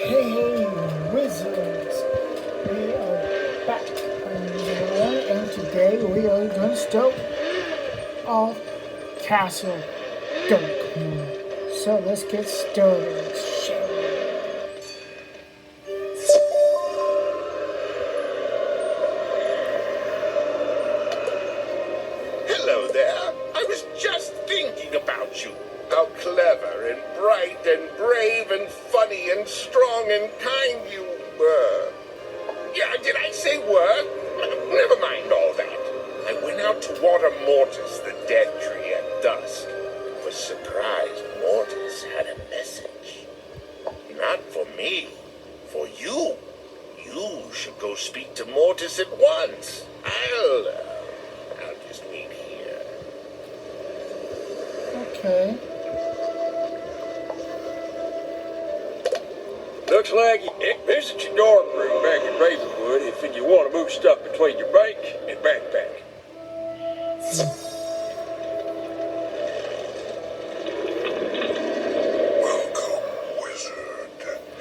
Hey, wizards! We are back on Wizard101, and today we are going to start off Castle Darkmoor. So let's get started, shall we? Hello there. I was just thinking about you. How clever and bright and brave and funny and strong and kind you were. Yeah, did I say were? Never mind all that. I went out to water Mortis, the dead tree, at dusk. Was surprised Mortis had a message. Not for me. For you. You should go speak to Mortis at once. I'll just wait here. Okay. Looks like you visit your dorm room back in Ravenwood if you want to move stuff between your bank and backpack. Welcome, wizard.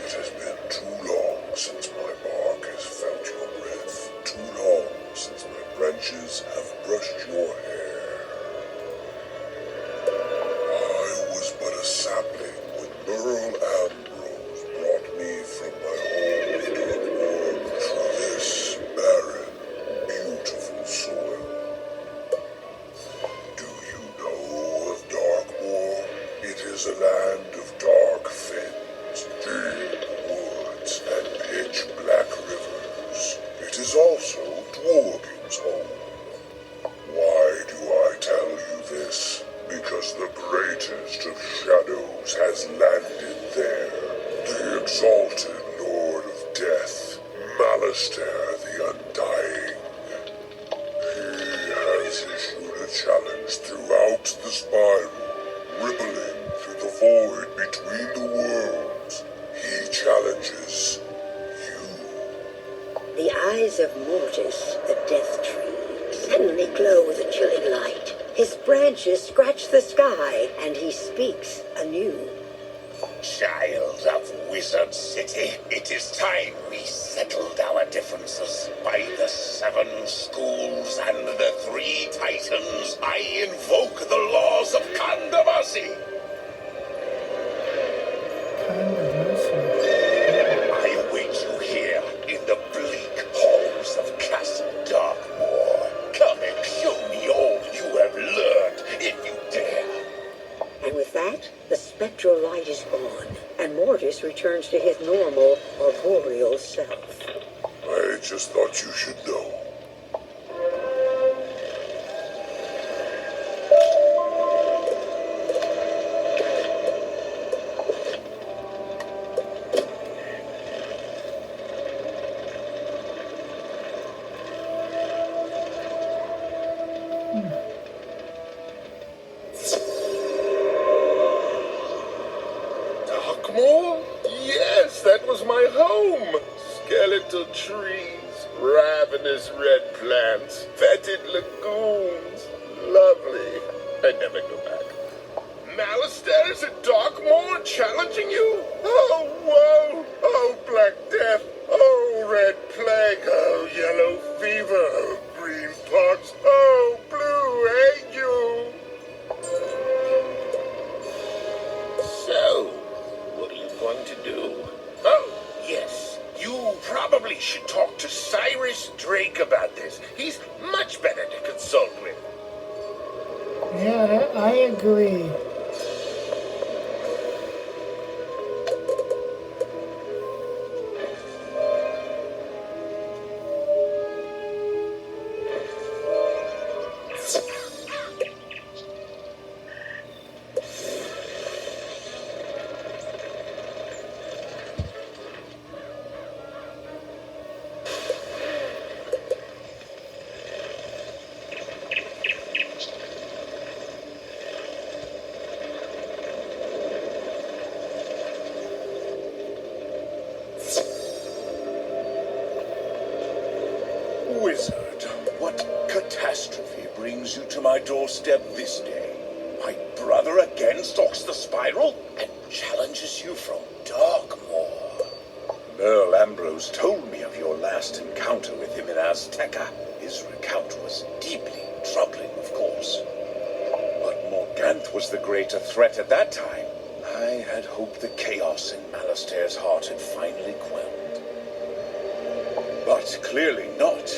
It has been too long since my bark has felt your breath. Too long since my branches have brushed your hair. I was but a sapling when Merle Ambrose brought me from my home in Darkmoor through this barren, beautiful soil. Do you know of Darkmoor? It is a land of dark fens, deep woods, and pitch-black rivers. It is also Dwarging's home. Why do I tell you this? Because the greatest of shadows has landed there. The exalted Lord of Death, Malistair the Undying. He has issued a challenge throughout the spiral, rippling through the void between the worlds. He challenges you. The eyes of Mortis, the death tree, suddenly glow with a chilling light. His branches scratch the sky, and he speaks anew. Child of Wizard City, it is time we settled our differences. By the 7 schools and the 3 titans, I invoke the laws of controversy. I await you here in the bleak halls of Castle Darkmoor. Come and show me all you have learned, if you dare. And with that, the spectral light is gone, and Mortis returns to his normal, arboreal self. I just thought you should know. Darkmoor? Yes, that was my home. Skeletal trees, ravenous red plants, fetid lagoons. Lovely. I'd never go back. Malistair is at Darkmoor challenging you? Oh, woe! Oh, Black Death! Oh, Red Plague! Oh, Yellow Fever! Oh, Green Pox! Oh, Blue Ague! So, what are you going to do? Oh, yes. You probably should talk to Cyrus Drake about this. He's much better to consult with. Yeah, I agree. Wizard, what catastrophe brings you to my doorstep this day? My brother again stalks the spiral and challenges you from Darkmoor. Ambrose told me of your last encounter with him in Azteca. His recount was deeply troubling, of course. But Morganth was the greater threat at that time. I had hoped the chaos in Malastair's heart had finally quelled. But clearly not.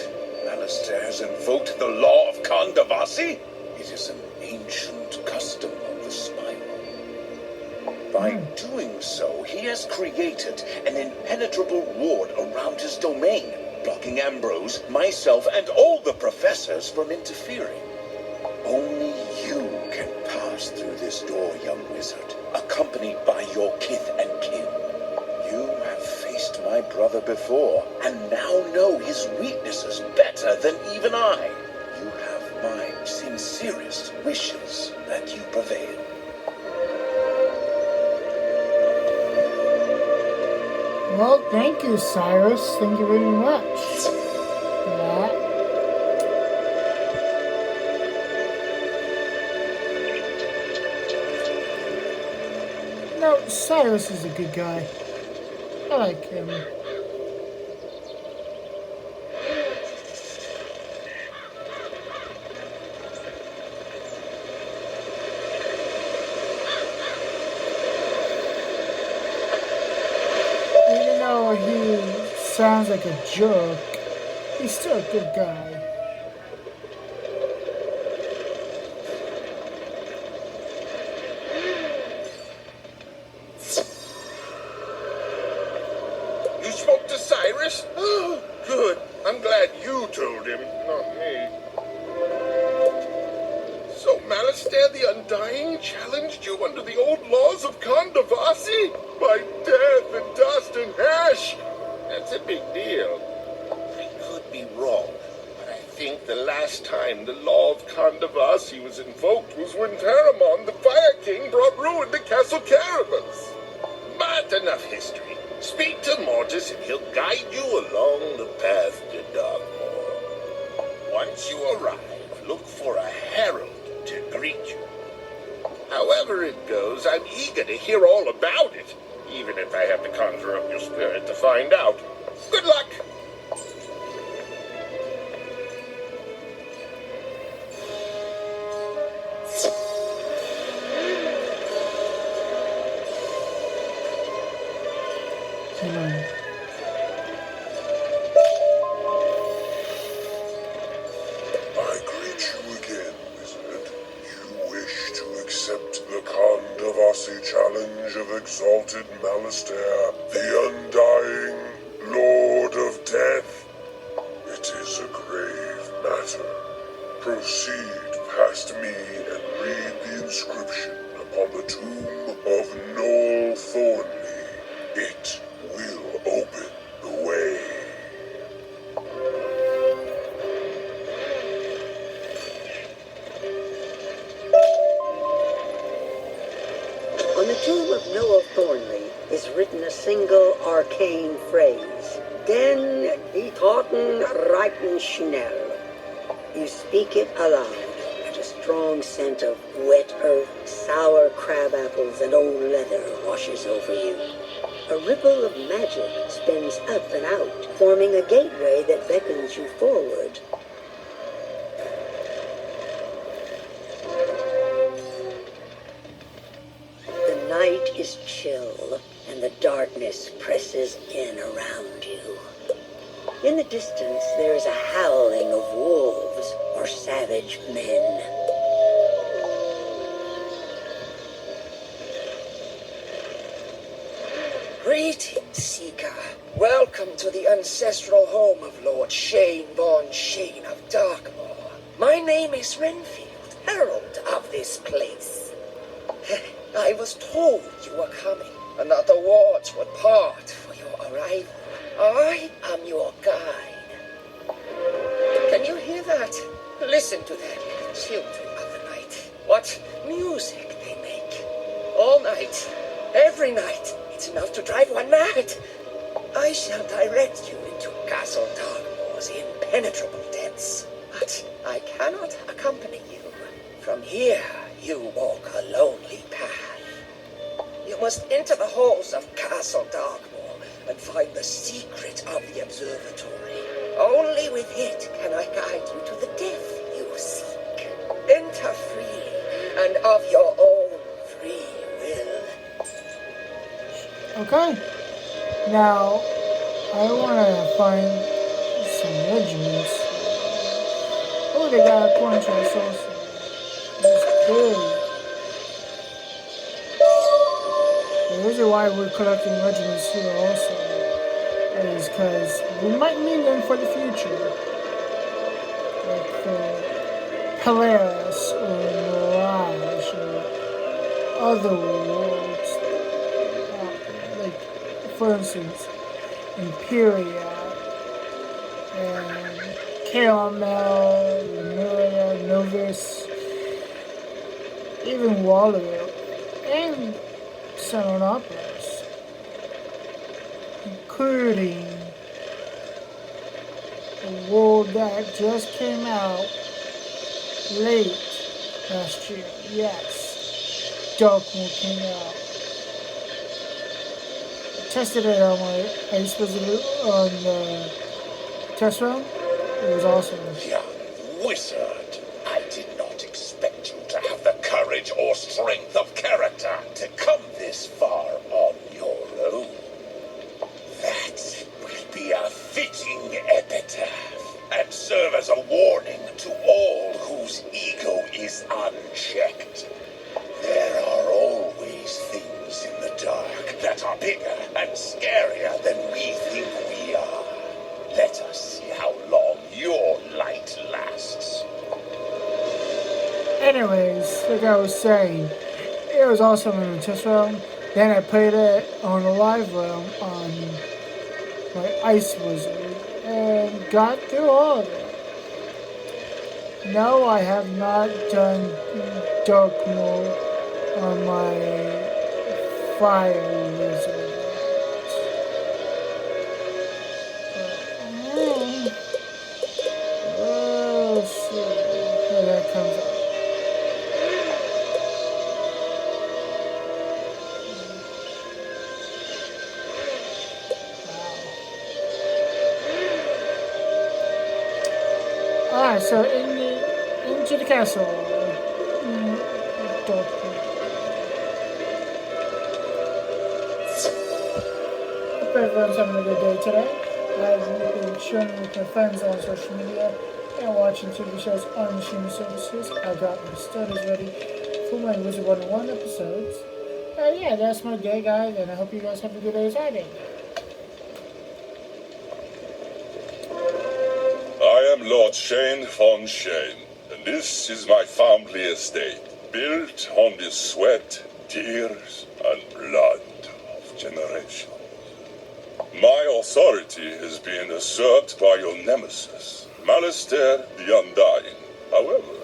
Malastair has invoked the law of Kandavasi. It is an ancient custom of the Spiral. By doing so, he has created an impenetrable ward around his domain, blocking Ambrose, myself, and all the professors from interfering. Only you can pass through this door, young wizard, accompanied by your kith and kin. You have faced my brother before, and now know his weaknesses better than even I. You have my sincerest wishes that you prevail. Well, thank you, Cyrus. Thank you very much for that. No, Cyrus is a good guy. I like him. Even though he sounds like a jerk, he's still a good guy. You spoke to Cyrus? Oh, good. I'm glad you told him, not me. So Malastair the Undying challenged you under the old laws of Kandavasi? By death and dust and ash? That's a big deal. I could be wrong, but I think the last time the law of Kandavasi was invoked was when Taramon, the Fire King, brought ruin to Castle Caravans. But enough history. Speak to Mortis and he'll guide you along the path to Darkmoor. Once you arrive, look for a herald to greet you. However it goes, I'm eager to hear all about it, even if I have to conjure up your spirit to find out. Good luck! I greet you again, wizard. You wish to accept the Kandavasi challenge of exalted Malastair, the Undying Lord of Death? It is a grave matter. Proceed past me and read the inscription upon the tomb of Noel Thornley. It will open the way. On the tomb of Noel Thornley is written a single arcane phrase. Den Itaten Reiten Schnell. You speak it aloud, and a strong scent of wet earth, sour crab apples, and old leather washes over you. A ripple of magic spins up and out, forming a gateway that beckons you forward. The night is chill, and the darkness presses in around you. In the distance, there is a howling of wolves or savage men. Greetings, Seeker. Welcome to the ancestral home of Lord Shane von Shane of Darkmoor. My name is Renfield, herald of this place. I was told you were coming, and that the wards would part for your arrival. I am your guide. Can you hear that? Listen to them, the children of the night. What music they make. All night, every night. It's enough to drive one mad. I shall direct you into Castle Darkmoor's impenetrable depths, but I cannot accompany you. From here, you walk a lonely path. You must enter the halls of Castle Darkmoor and find the secret of the observatory. Only with it can I guide you to the death you seek. Enter freely and of your own free will. Okay. Now, I want to find some regiments. Oh, they got a coin chest also. That's good. The reason why we're collecting regiments here also is because we might need them for the future. Like for Polaris or Mirage or other worlds. Like, for instance, Imperia and Caramel, Lemuria, Novus, even Wallerville, and Sonopolis, including a world that just came out late last year. Yes, Darkmoor came out. I tested it on my ice wizard on the test run. It was awesome. Young wizard, I did not expect you to have the courage or strength of character to come this far on your own. That will be a fitting epitaph and serve as a warning to all whose ego is unchecked. There are always things in the dark that are bigger and scarier than we think we are. Let us see how long your light lasts. Anyways, like I was saying, it was awesome in the test round. Then I played it on a live round on my Ice Wizard and got through all of it. No, I have not done Darkmoor on my Fire Wizard. Let's see where that comes out. Alright, so into the castle. Hope everyone's having a good day today. I've been sharing with my friends on social media and watching TV shows on streaming services. I got my studies ready for my Wizard101 episodes. Yeah, that's my day, guys, and I hope you guys have a good day as I did. I am Lord Shane von Shane, and this is my family estate, built on the sweat, tears, and blood of generations. My authority has been usurped by your nemesis, Malistaire the Undying. However,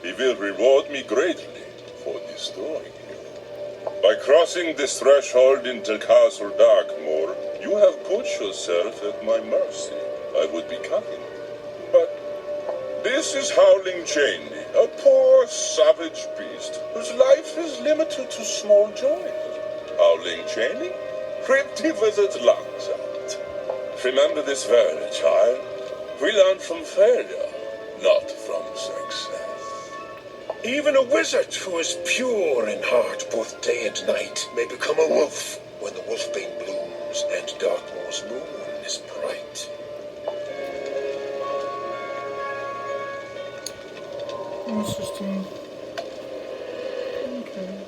he will reward me greatly for destroying you. By crossing this threshold into Castle Darkmoor, you have put yourself at my mercy. I would be kind. But this is Howling Chaney, a poor, savage beast whose life is limited to small joys. Howling Chaney? Pretty wizard's lungs out. Remember this well, child. We learn from failure, not from success. Even a wizard who is pure in heart both day and night may become a wolf when the wolfbane blooms and Darkmoor's moon is bright. Interesting. Okay.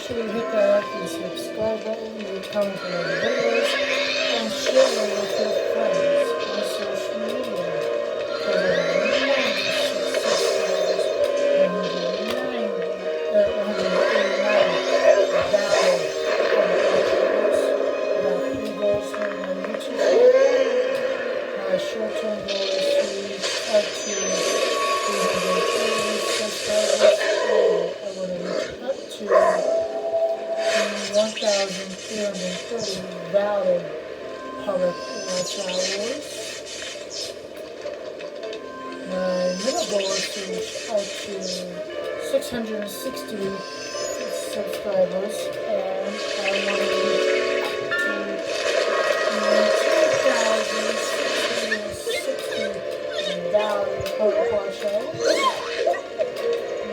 sure you hit that like and subscribe button, leave comments on the videos, and share them with your friends on social media. Because I have 96 subscribers and 189 valid channels. About 3 goals on my YouTube channel. My short-term goal is to reach up to 330 subscribers, and I want to reach up to 1,330 valid public watch hours. My middle goal is to reach up to 660 subscribers, and I want to reach up to 2,660 valid public watch hours.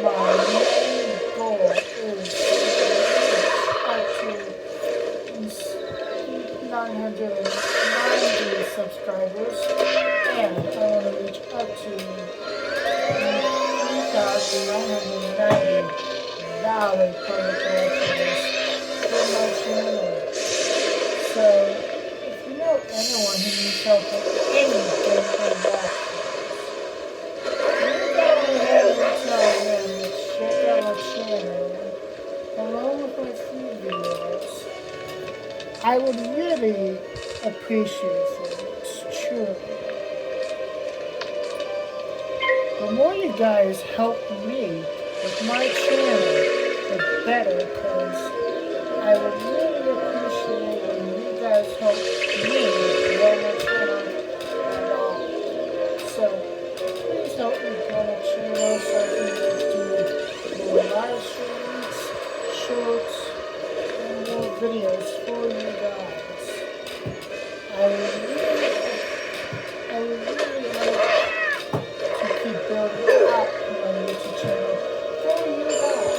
My main goal is to reach up to 990 subscribers, and I want to reach up to 3,990 valid public watchers for my channel. So, if you know anyone who needs help with anything from that, you go ahead and tell them to check out my channel along with my free videos. I would really appreciate it, truly. The more you guys help me with my channel, the better, because I would really appreciate when you guys help me grow my channel and all. So, please help me grow my channel so I can do more live streams, shorts, and more videos for you guys. I would really like to keep building up my YouTube channel for you guys.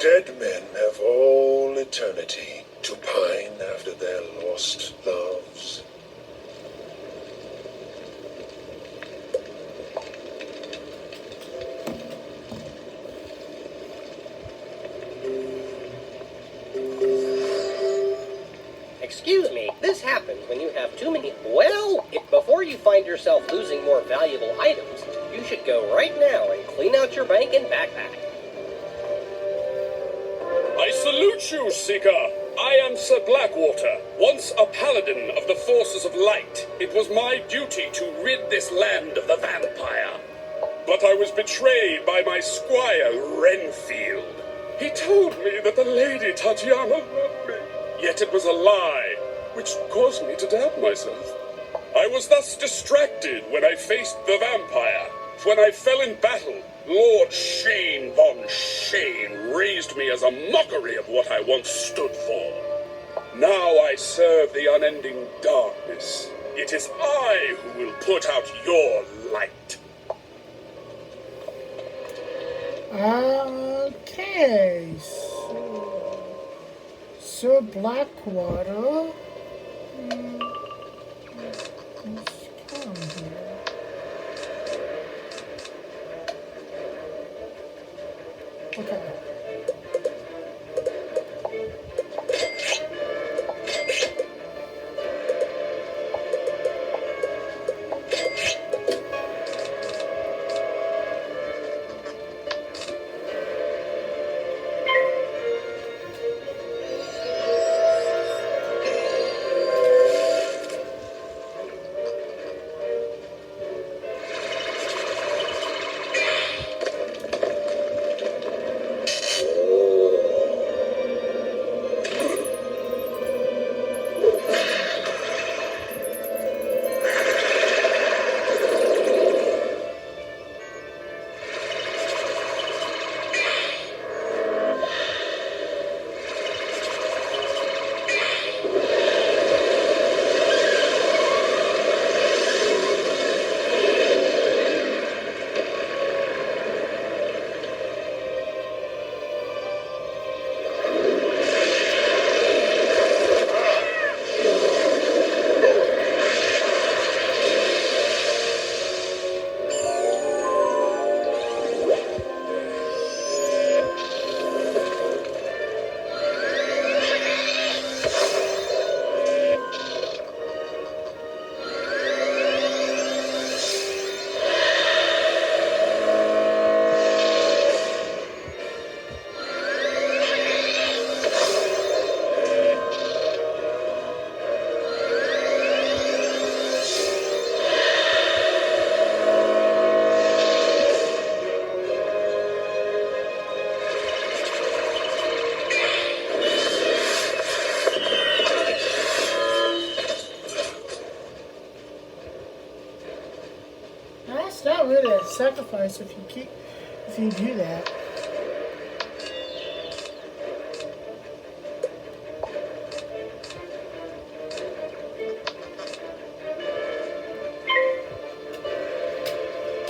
Dead men have all eternity to pine after their lost loves. Excuse me, this happens when you have too many. Well, before you find yourself losing more valuable items, you should go right now and clean out your bank and backpack. I salute you, Seeker. I am Sir Blackwater, once a paladin of the forces of light. It was my duty to rid this land of the vampire. But I was betrayed by my squire, Renfield. He told me that the Lady Tatiana loved me. Yet it was a lie, which caused me to doubt myself. I was thus distracted when I faced the vampire. When I fell in battle, Lord Shane von Shane raised me as a mockery of what I once stood for. Now I serve the unending darkness. It is I who will put out your light. Okay, so Blackwater. Let's come here. Okay. That's not really a sacrifice if you do that.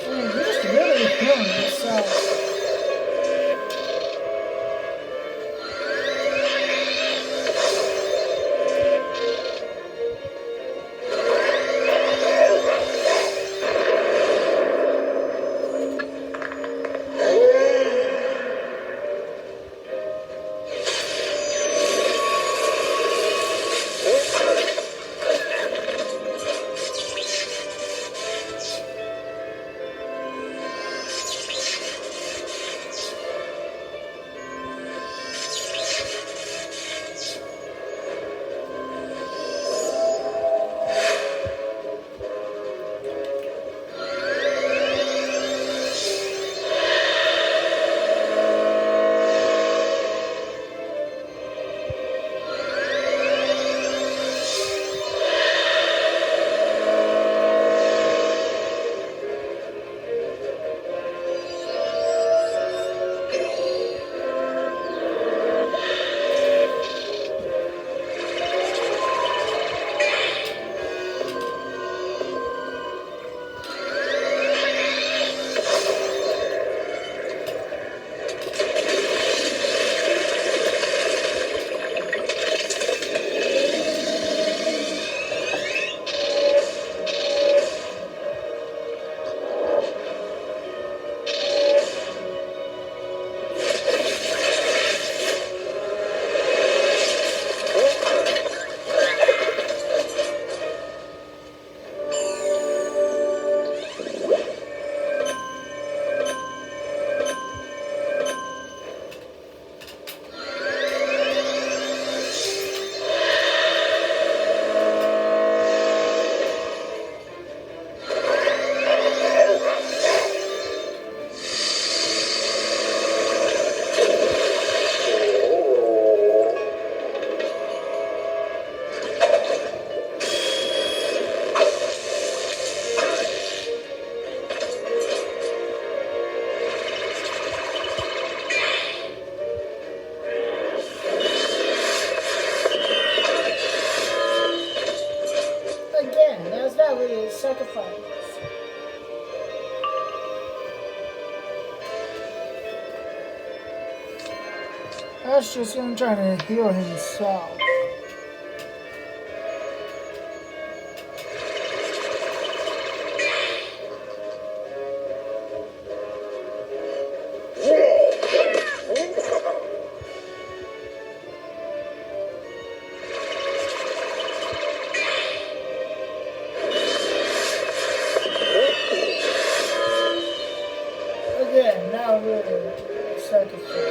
You're just really killing yourself. That's just him trying to heal himself. Again, now we're sacrifice.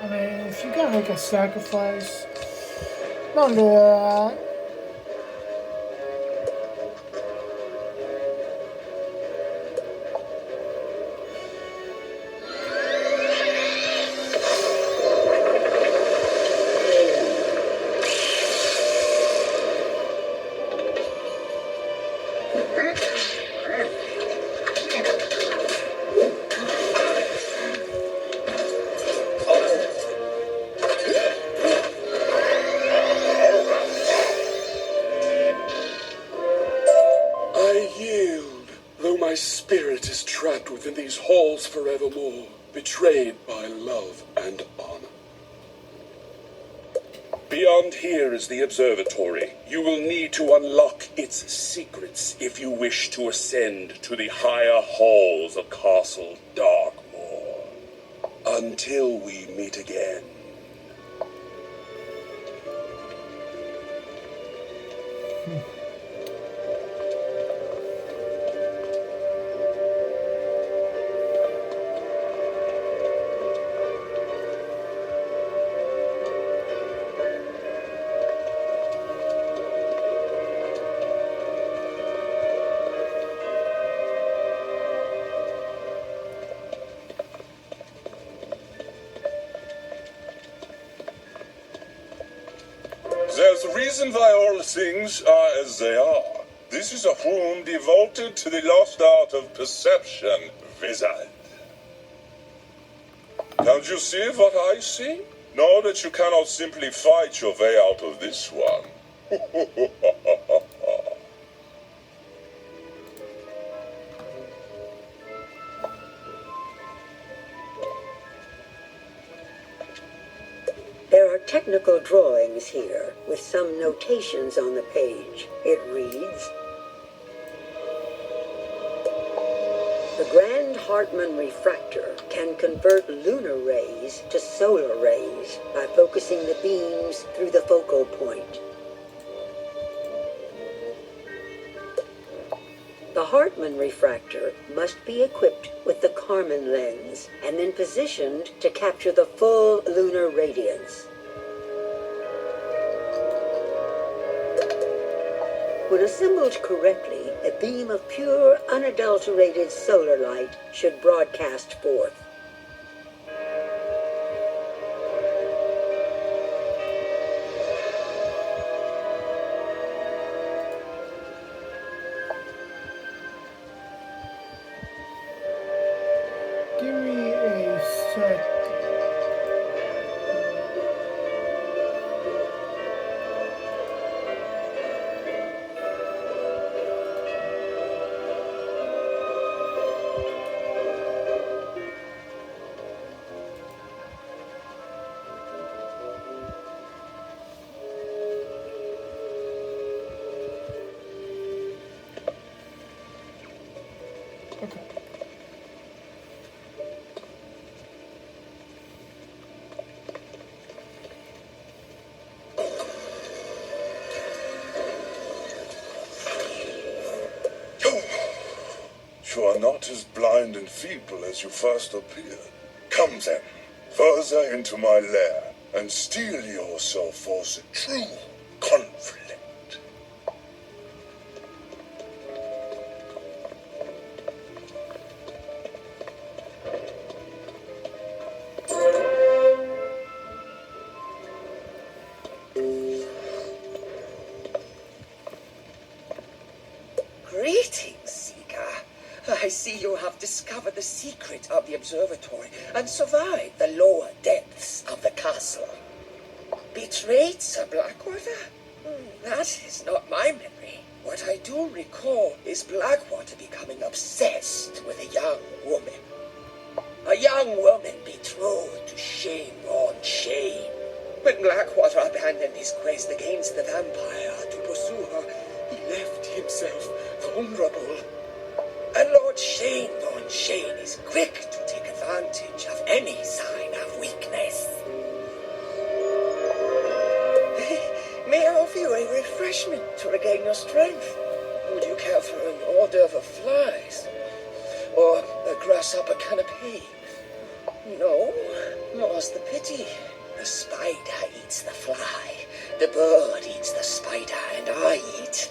I mean, if you gotta make a sacrifice, don't do that. My spirit is trapped within these halls forevermore, betrayed by love and honor. Beyond here is the observatory. You will need to unlock its secrets if you wish to ascend to the higher halls of Castle Darkmoor. Until we meet again. There's a reason why all things are as they are. This is a room devoted to the lost art of perception, Wizard. Can't you see what I see? Know that you cannot simply fight your way out of this one. There are technical drawings here, with some notations on the page. It reads, "The Grand Hartman Refractor can convert lunar rays to solar rays by focusing the beams through the focal point. The Hartman Refractor must be equipped with the Karman lens and then positioned to capture the full lunar radiance. When assembled correctly, a beam of pure, unadulterated solar light should broadcast forth. Okay. You are not as blind and feeble as you first appeared. Come then, further into my lair, and steel yourself for the true conflict. Greetings, Seeker. I see you have discovered the secret of the observatory and survived the lower depths of the castle. Betrayed Sir Blackwater? That is not my memory. What I do recall is Blackwater becoming obsessed with a young woman. A young woman betrothed to shame on shame. When Blackwater abandoned his quest against the vampire to pursue her, he left himself vulnerable. And Lord Shane von Shane is quick to take advantage of any sign of weakness. May I offer you a refreshment to regain your strength? Would you care for an hors d'oeuvre of flies? Or a grasshopper canapé? No, more's the pity. The spider eats the fly, the bird eats the spider, and I eat.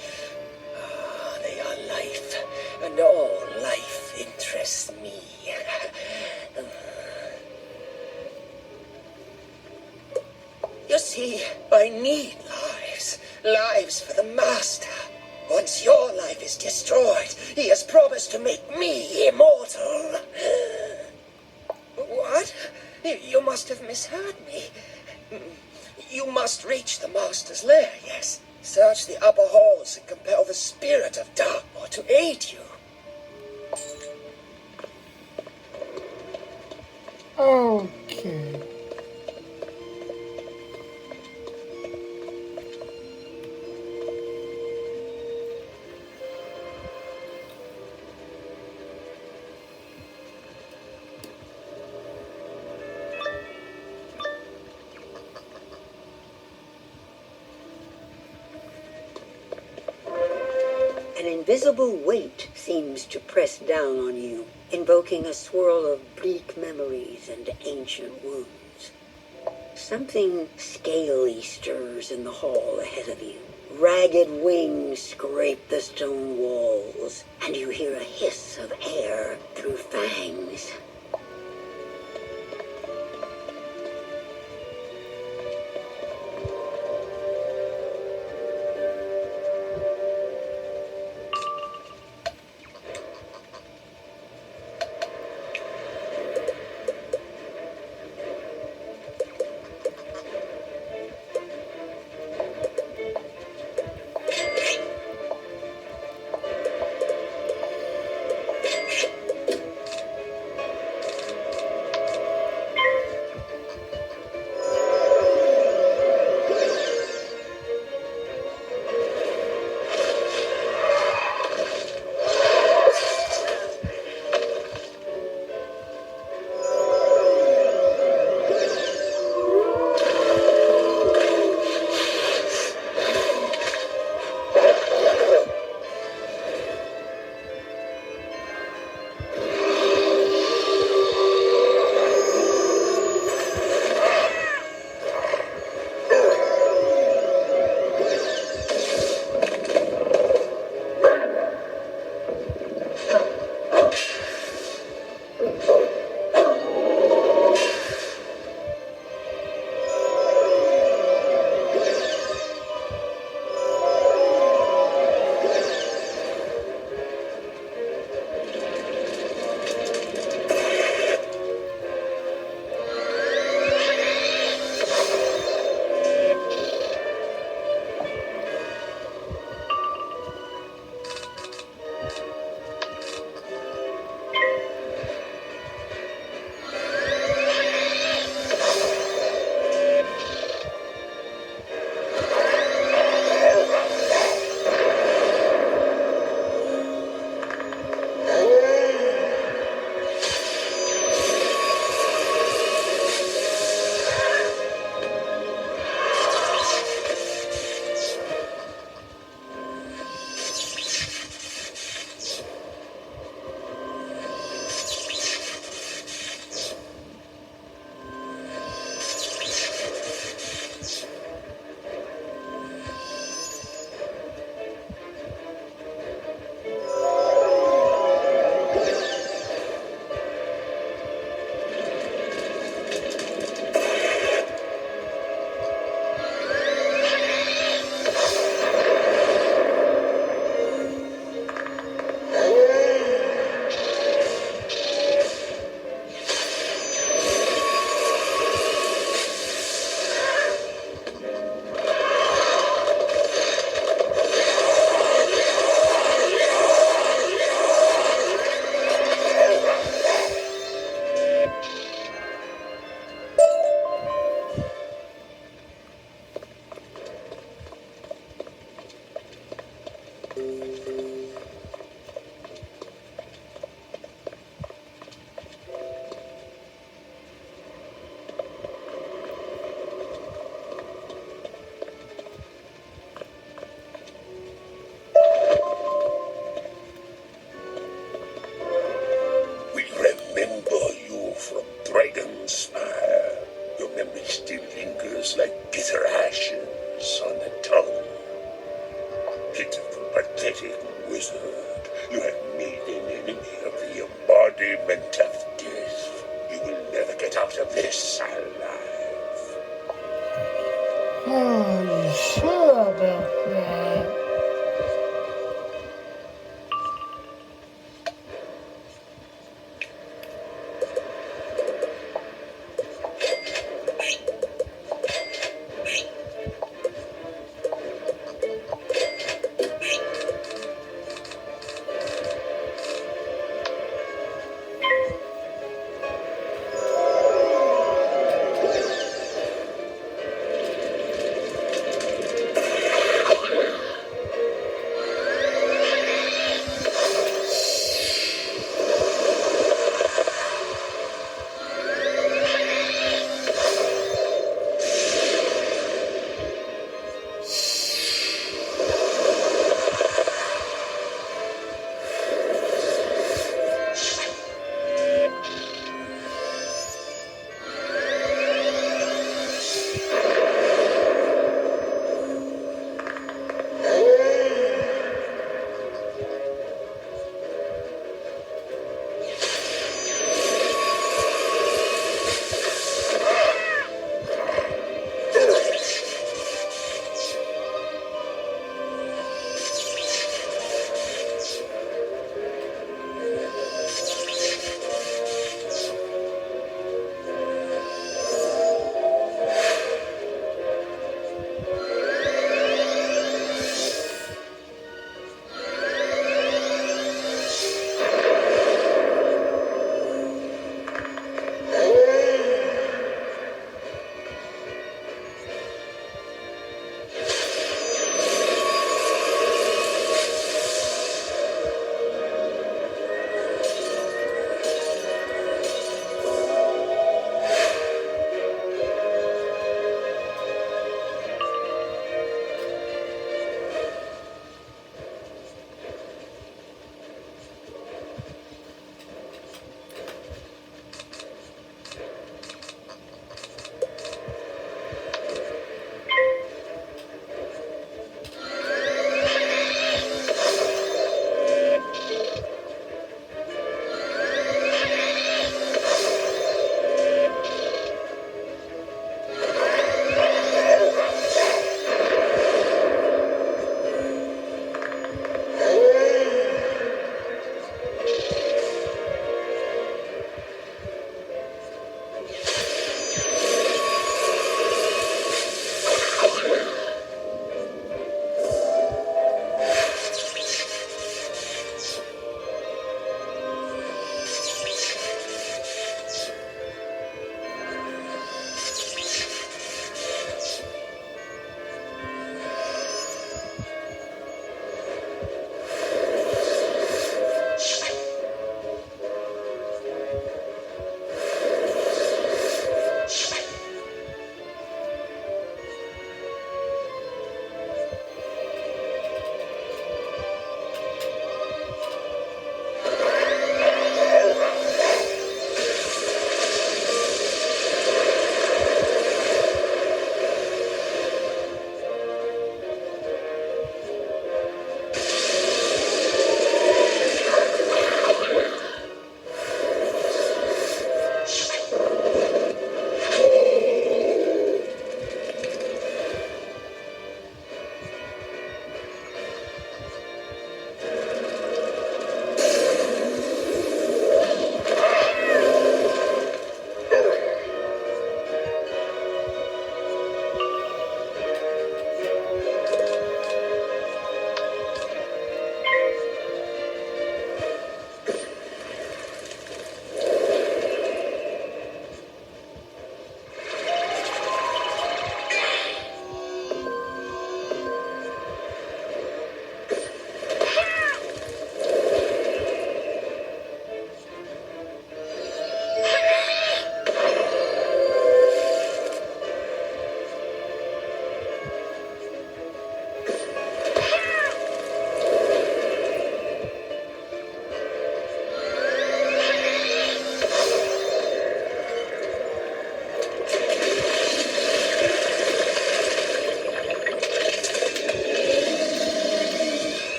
They are life, and all life interests me. You see, I need lives. Lives for the Master. Once your life is destroyed, he has promised to make me immortal. What? You must have misheard me. You must reach the Master's lair, yes. Search the upper halls and compel the spirit of Darkmoor to aid you. Okay. An invisible weight seems to press down on you, invoking a swirl of bleak memories and ancient wounds. Something scaly stirs in the hall ahead of you. Ragged wings scrape the stone walls, and you hear a hiss of air through fangs.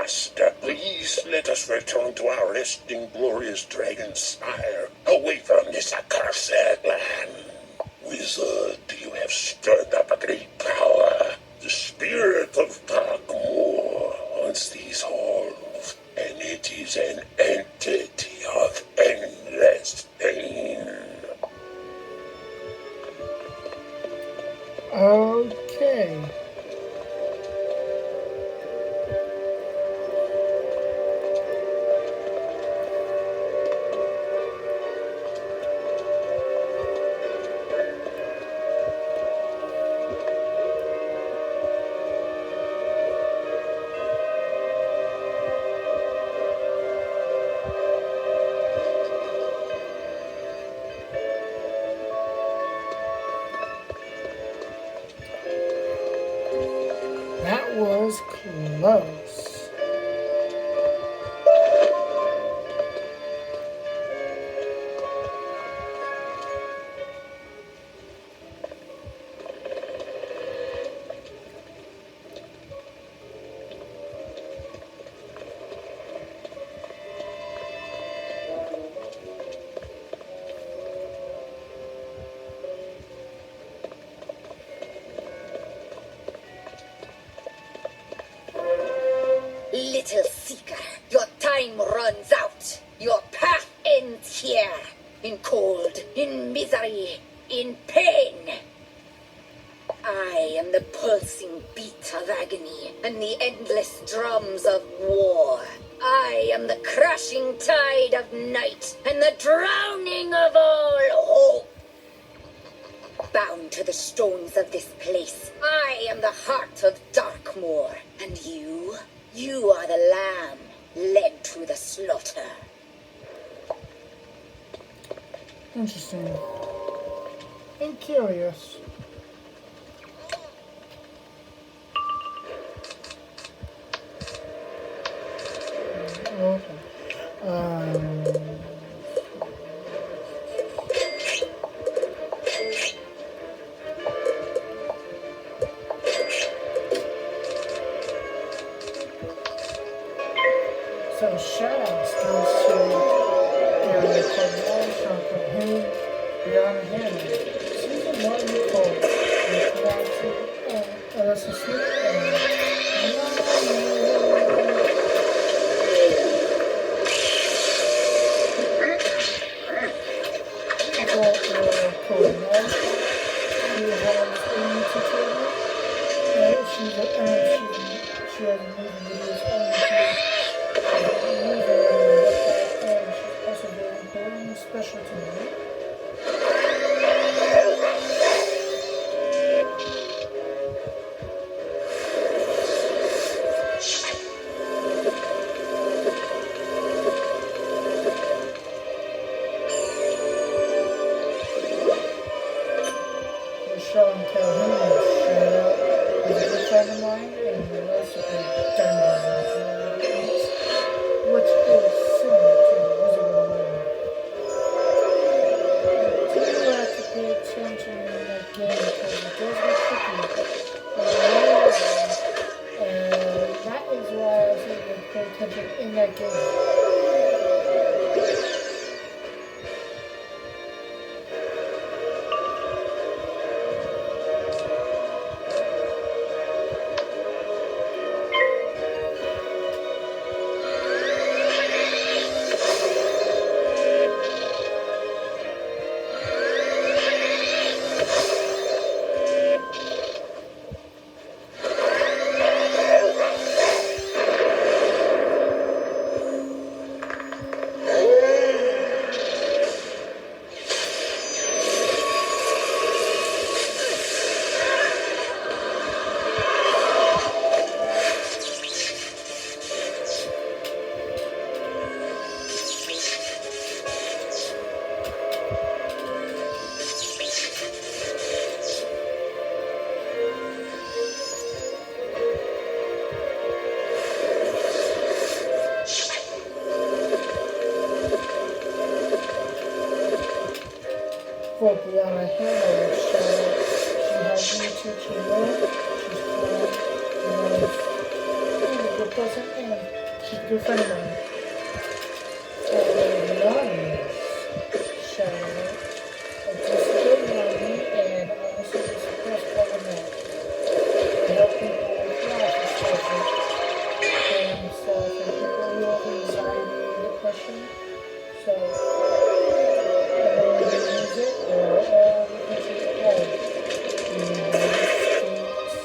Master, please let us return to our resting glorious dragon sire, away from this accursed land. Wizard, you have stirred up a great power. The spirit of Darkmoor haunts these halls, and it is an entity of endless pain. Okay. That was close. Little seeker, your time runs out. Your path ends here. In cold, in misery, in pain. I am the pulsing beat of agony and the endless drums of war. I am the crashing tide of night and the drowning of all hope. Bound to the stones of this place, I am the heart of Darkmoor, and you are the lamb led to the slaughter. Interesting. And curious. Okay. So shoutouts goes to Aaron Cornell, Sean Cohen, Brianna Hannon, Susan Martin Nicole, and Nancy Alyssa Smith, and Cornell, who has a YouTube channel. She has movie videos on YouTube. She's also very important and special to me. Michelle and Calhoun, Shoutout, is a good friend of mine, and the rest of the Dungeons, which is similar to Wizard101. You have to pay attention in that game because it does get tricky. And that is why I say to pay attention in that game. For Brianna Hannon, she has a YouTube channel. She's called person and she's a good friend of mine. NAMI. Shoutout. Just good NAMI and honestly it's the best part of that. To help people with life especially. And stuff and people who have anxiety and depression. So everyone can use it or all the countries at home. In the United States.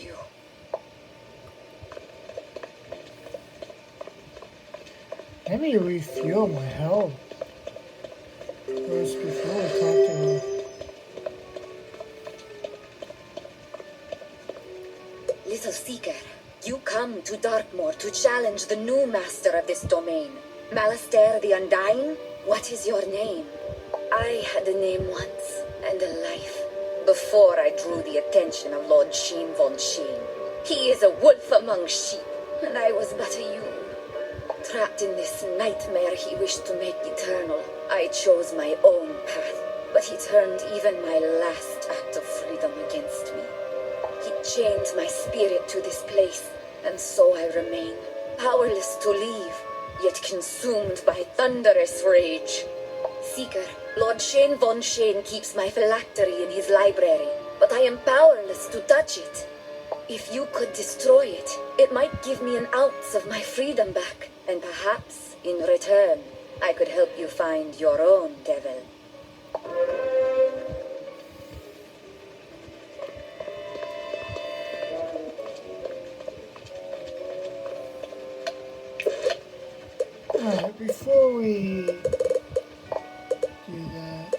you? Let me refuel my health first before we talk to him. Little Seeker, you come to Darkmoor to challenge the new master of this domain. Malastair the Undying? What is your name? I had a name once, and a life, before I drew the attention of Lord Sheen von Sheen. He is a wolf among sheep, and I was but a ewe. Trapped in this nightmare he wished to make eternal, I chose my own path, but he turned even my last act of freedom against me. He chained my spirit to this place, and so I remain, powerless to leave, yet consumed by thunderous rage. Seeker, Lord Shane von Shane keeps my phylactery in his library, but I am powerless to touch it. If you could destroy it, it might give me an ounce of my freedom back, and perhaps, in return, I could help you find your own devil. Alright, before we do that,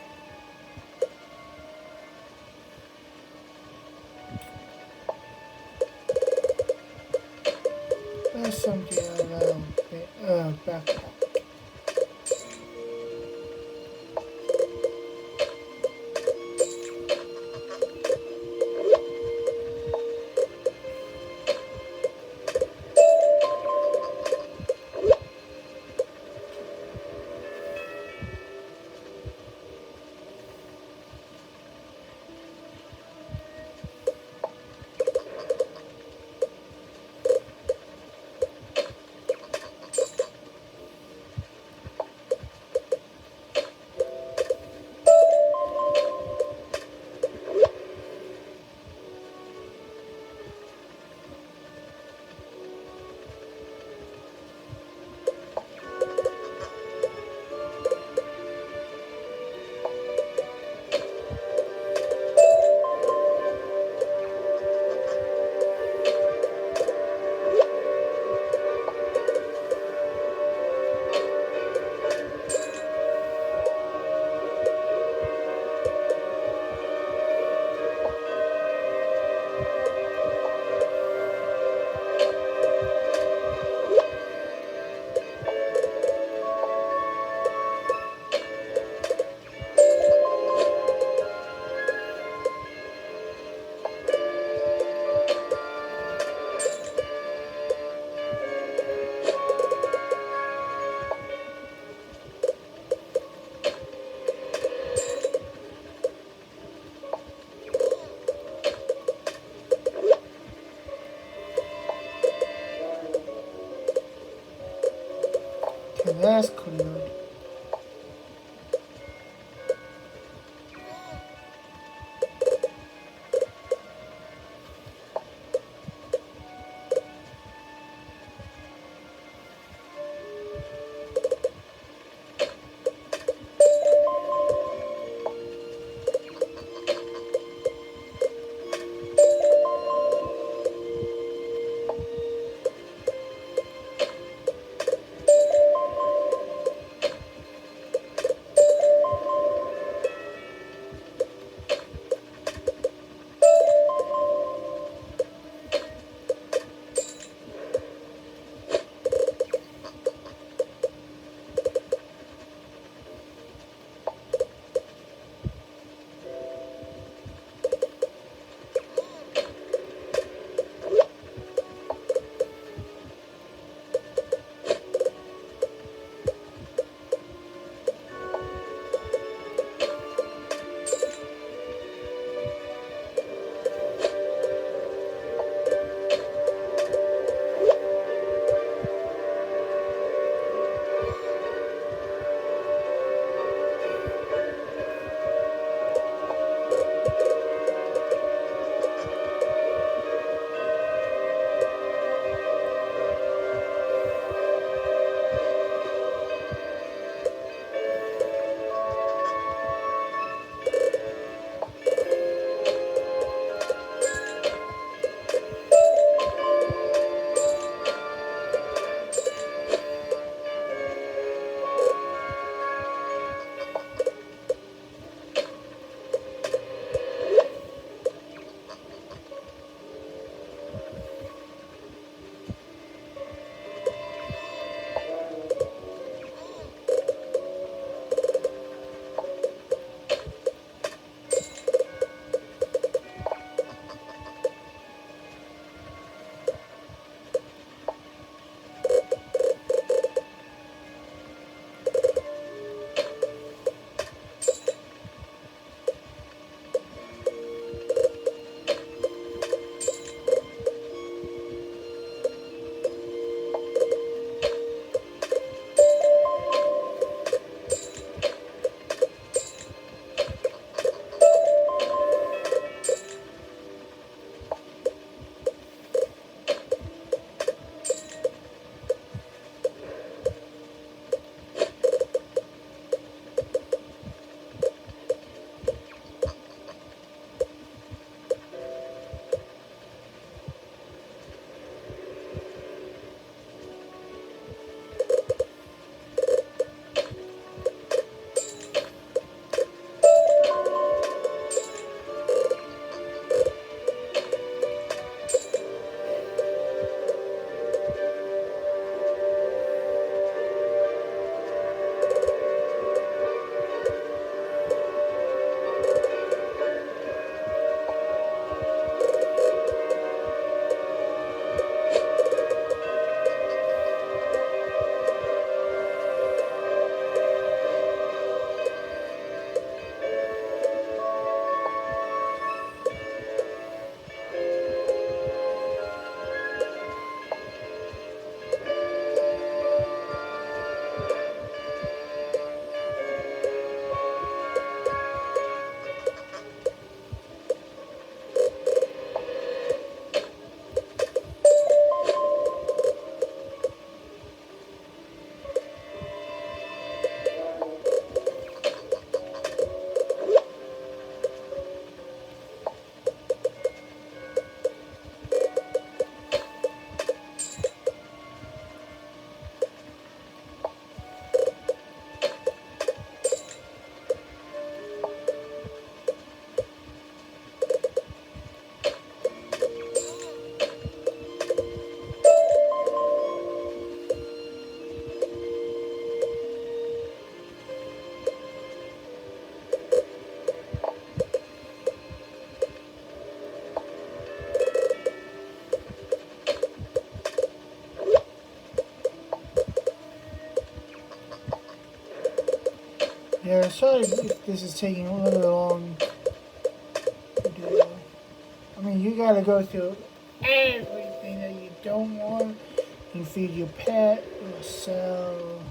there's something around backpack. Okay, that's cleared. Yeah, sorry if this is taking a little long to do. I mean, you gotta go through everything that you don't want. You feed your pet, or sell.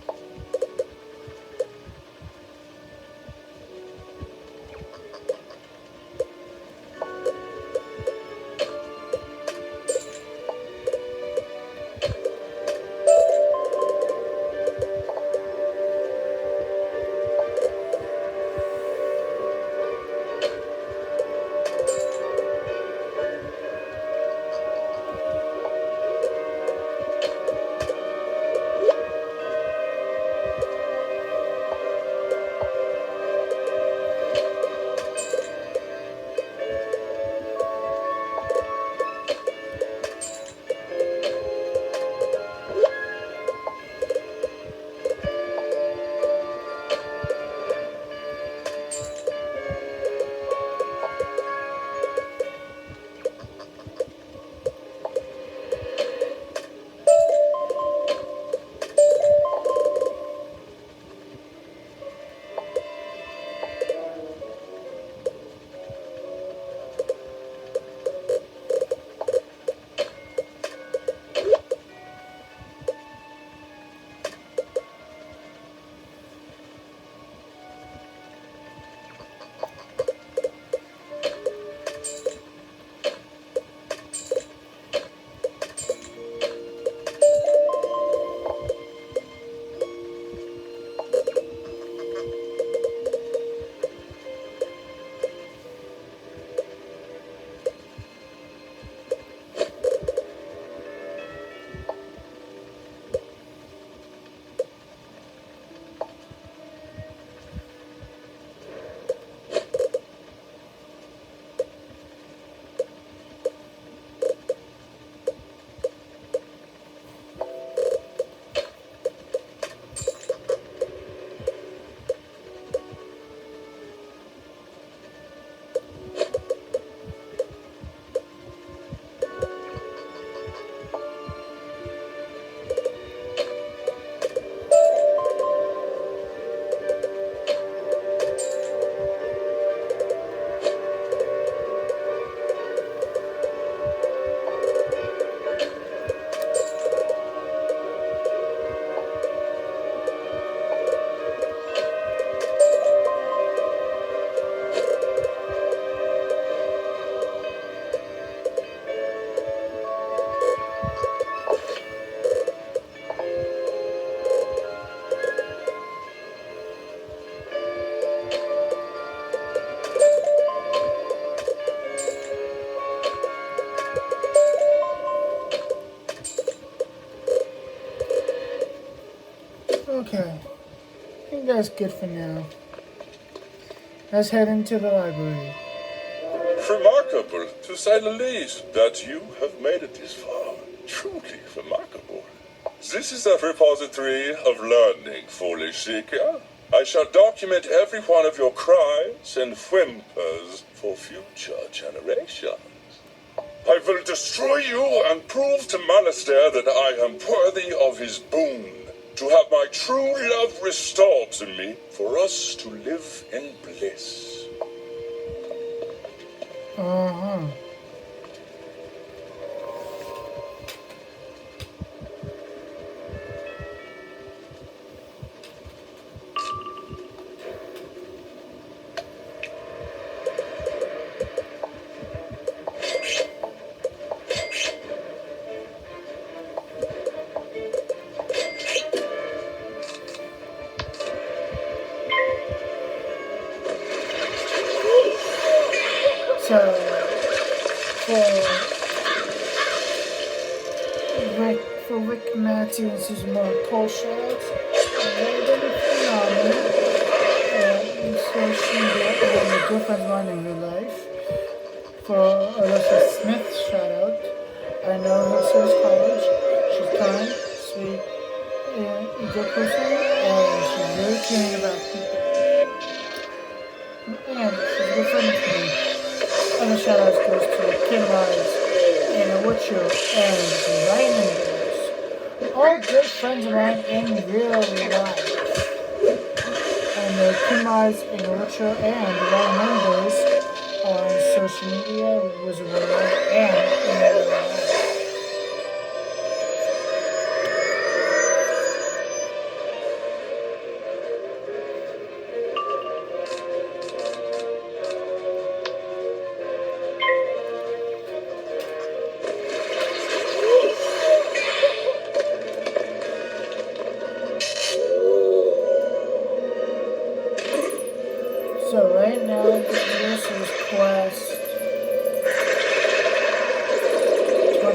Okay, I think that's good for now. Let's head into the library. Remarkable, to say the least, that you have made it this far. Truly remarkable. This is a repository of learning, foolish seeker. I shall document every one of your cries and whimpers for future generations. I will destroy you and prove to Malastair that I am worthy of his boon, to have my true love restored to me, for us to live in bliss. Uh-huh. So, for Rick Matthews, who's more Paul shoutouts, so she's one of the good friends of mine in real life. For Alyssa Smith, shout out. I know her since college. She's kind, sweet, and a good person, and she's very caring about people. And she's a good friend to me. Other shout outs goes to Kim Wise, Anna Witcher, and Raymond. All good friends of mine in real life. And know, Kumi's in Ultra and Raw members on social media, Wizard101 and in real life. So right now, this is quest 12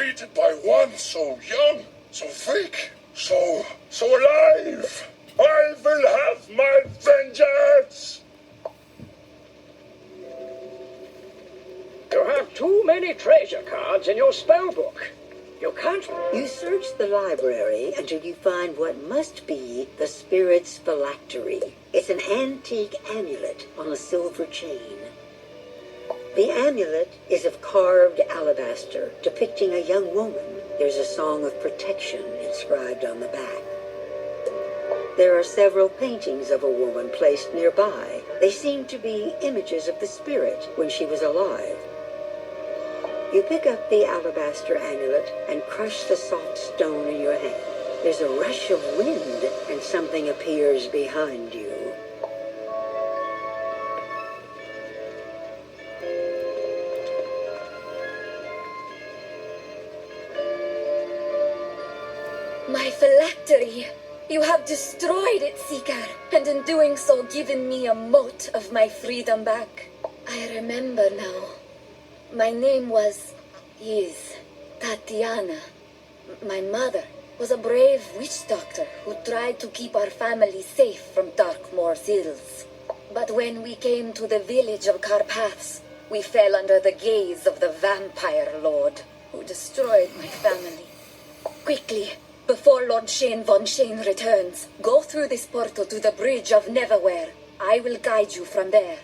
created by one so young, so thick, so alive. I will have my vengeance! You have too many treasure cards in your spell book. You can't... You search the library until you find what must be the spirit's phylactery. It's an antique amulet on a silver chain. The amulet is of carved alabaster, depicting a young woman. There's a song of protection inscribed on the back. There are several paintings of a woman placed nearby. They seem to be images of the spirit when she was alive. You pick up the alabaster amulet and crush the soft stone in your hand. There's a rush of wind and something appears behind you. My phylactery! You have destroyed it, Seeker, and in doing so given me a mote of my freedom back. I remember now. My name is Tatiana. My mother was a brave witch doctor who tried to keep our family safe from Darkmoor's ills. But when we came to the village of Carpaths, we fell under the gaze of the vampire lord, who destroyed my family. Quickly, before Lord Shane von Shane returns, go through this portal to the Bridge of Neverwhere. I will guide you from there.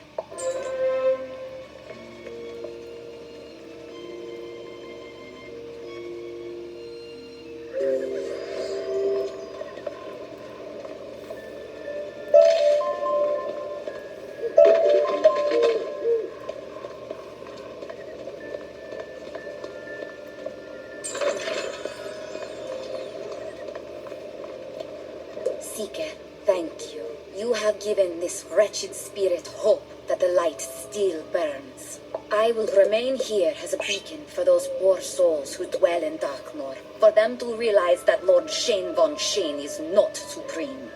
Seeker, thank you. You have given this wretched spirit hope that the light still burns. I will remain here as a beacon for those poor souls who dwell in Darkmoor, for them to realize that Lord Shane von Shane is not supreme.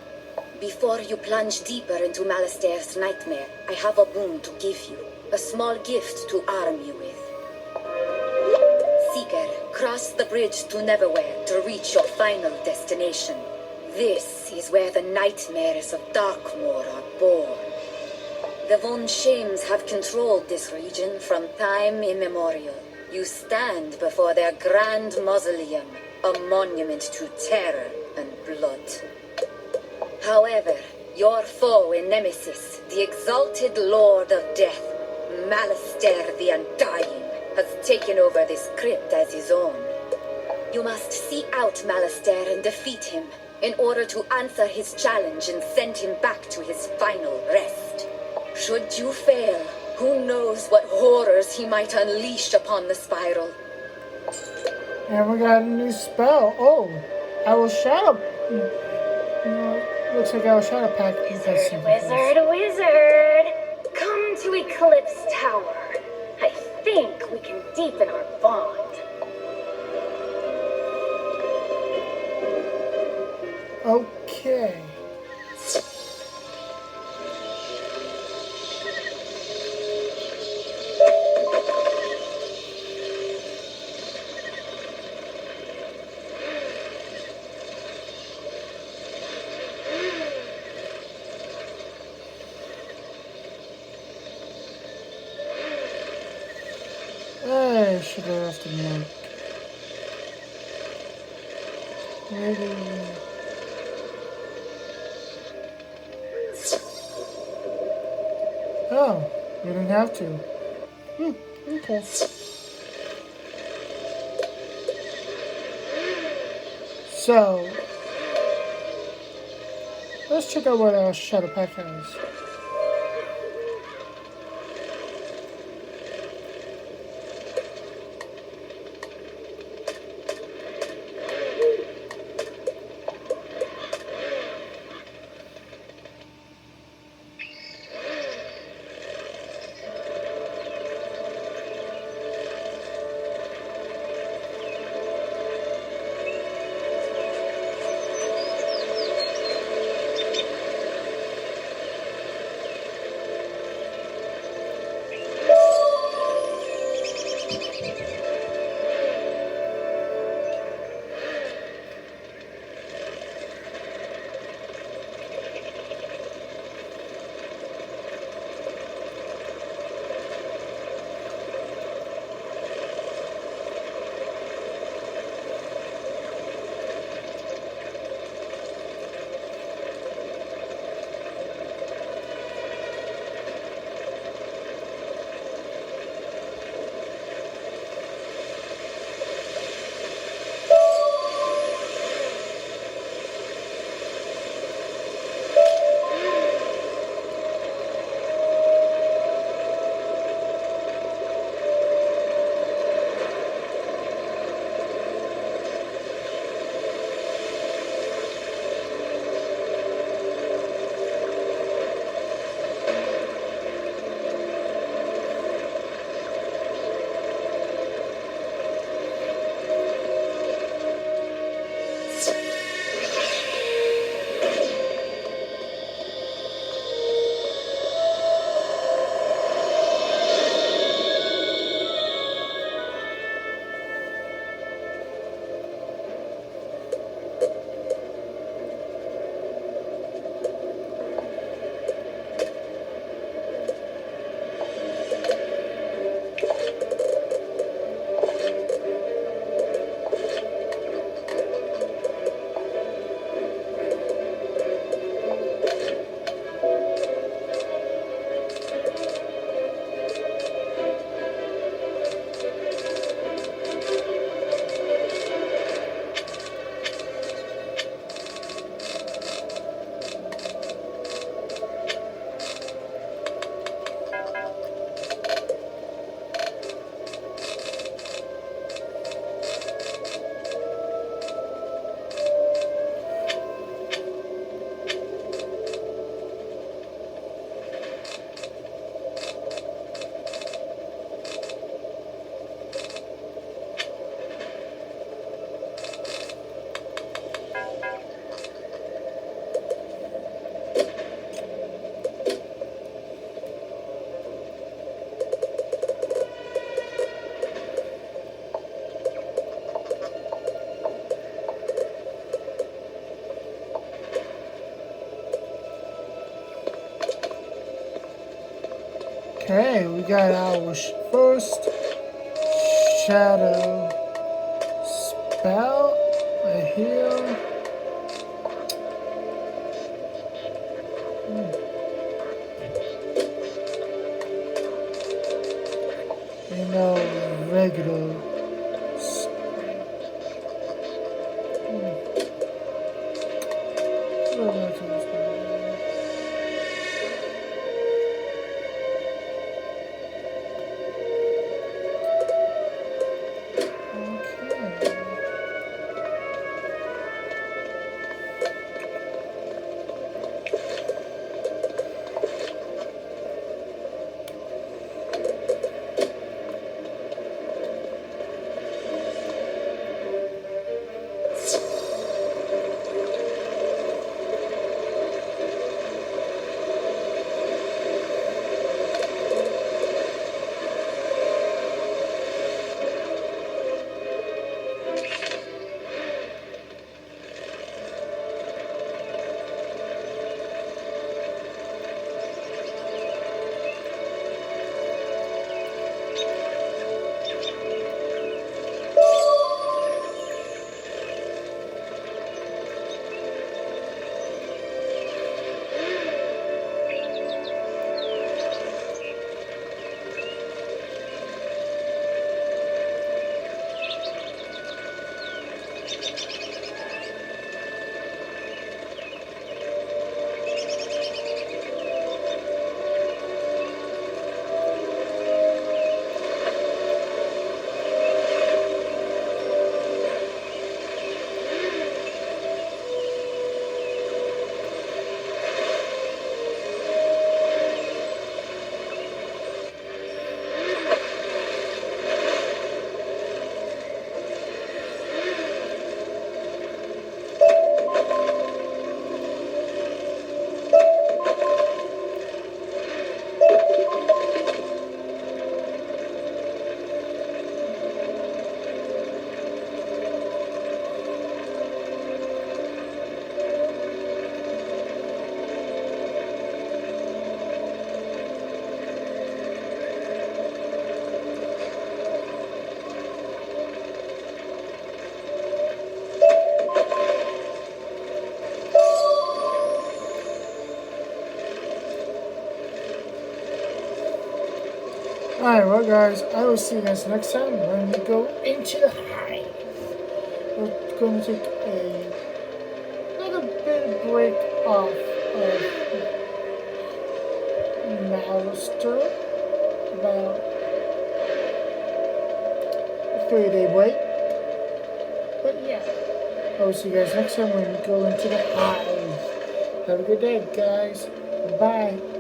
Before you plunge deeper into Malastaire's nightmare, I have a boon to give you, a small gift to arm you with. Seeker, cross the bridge to Neverwhere to reach your final destination. This is where the nightmares of Darkmoor are born. The Von Shames have controlled this region from time immemorial. You stand before their grand mausoleum, a monument to terror and blood. However, your foe and nemesis, the exalted Lord of Death, Malastair the Undying, has taken over this crypt as his own. You must seek out Malastair and defeat him, in order to answer his challenge and send him back to his final rest. Should you fail, who knows what horrors he might unleash upon the spiral. And we got a new spell. Oh, I will shadow. Looks like I will shadow pack. Wizard! Come to Eclipse Tower. I think we can deepen our bond. Okay. I should have asked him. Maybe. Oh, you didn't have to. Okay. So, let's check out what our Shadow Pack has. Okay, we got our first shadow spell right here. You know, regular. Alright, well guys, I will see you guys next time when we go into the hive. We're going to take a little bit of break off of Malister, about a 3-day break. But yeah, I will see you guys next time when we go into the hive. Have a good day, guys. Bye.